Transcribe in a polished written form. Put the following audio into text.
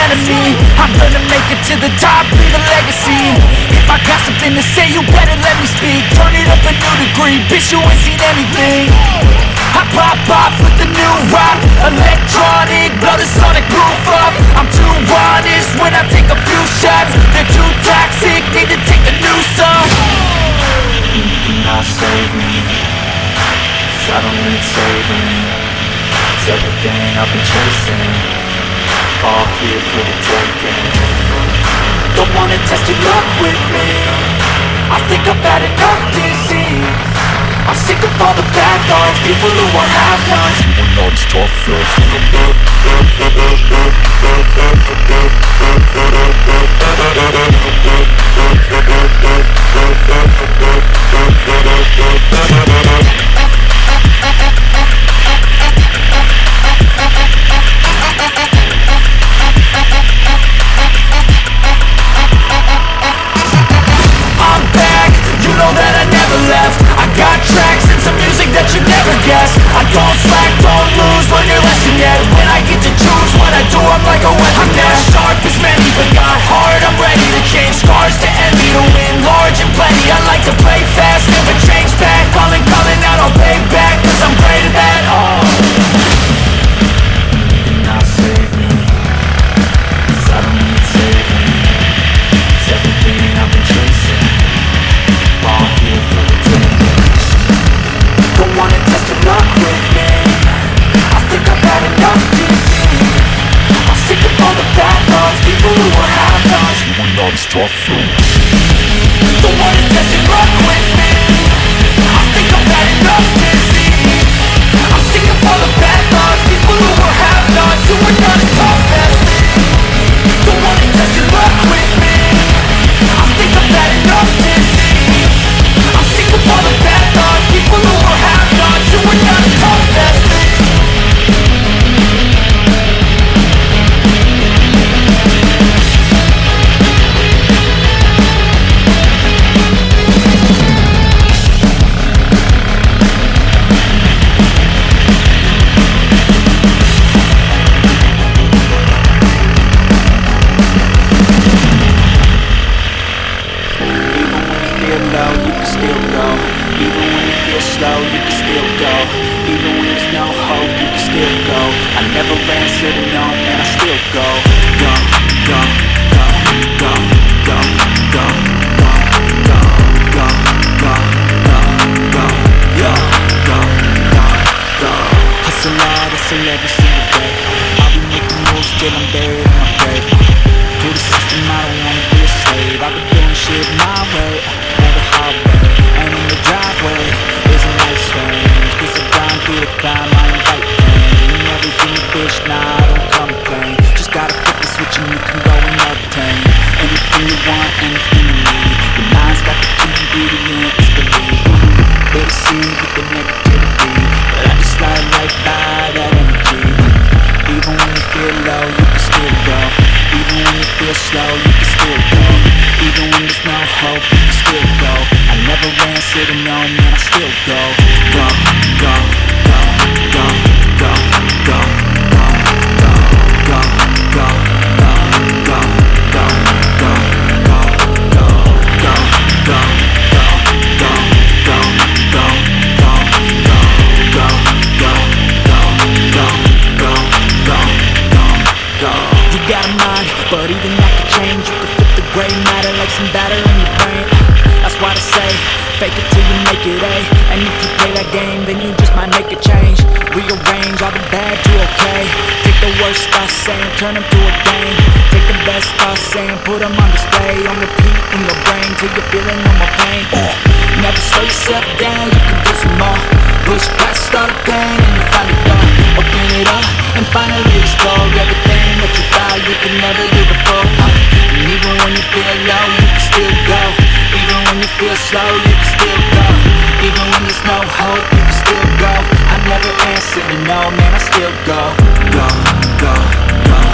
enemy. I'm gonna make it to the top, leave a legacy. If I got something to say, you better let me speak. Turn it up a new degree, bitch, you ain't seen anything. I pop off with the new rock, electronic, blow the sonic roof up. I'm too honest when I take a few shots. They're too toxic, need to take a new song. You cannot save me, 'cause I don't need saving. It's everything I've been chasing, all here for the taking. Don't wanna test your luck with me, I think I've had enough disease. I'm sick of all the bad thoughts, people who are have-nots. You are not as tough as I'm back, you know that I never left. I got tracks and some music that you never guess. I don't slack, don't lose, learn your lesson yet. When I get to choose what I do, I'm like a weapon. I'm not sharp as many, but got hard. I'm ready to change scars to envy, to win large and plenty. I like to play fast, never change back. Calling out, I'll pay back, 'cause I'm great at that. You cannot save me, 'cause I don't need saving. It's everything I've been chasing, all here for the taking. Don't wanna test your luck with me, I think I've had enough disease. I'm sick of all the bad thoughts, people who are have-nots. You are not as tough though. Don't wanna test your luck with me, I think I've had enough disease. I'm sick of all the bad thoughts, people who are have-nots. You are not as tough as me. Don't wanna test your luck with me, I think I've had enough disease. I'm sick of all the bad thoughts, people who are have-nots. You are not as tough as me. Turn them to a game. Take the best thoughts saying, put them on display, on repeat in your brain till you're feeling no more pain. Never slow yourself down, you can do some more. Push past all the pain and you find it done. Open it up and finally explore everything that you thought you could never do before. And even when you feel low, you can still go. Even when you feel slow, you can still go. Even when there's no hope, you can still go. I never answer to no, man, I still go. Go, go, go.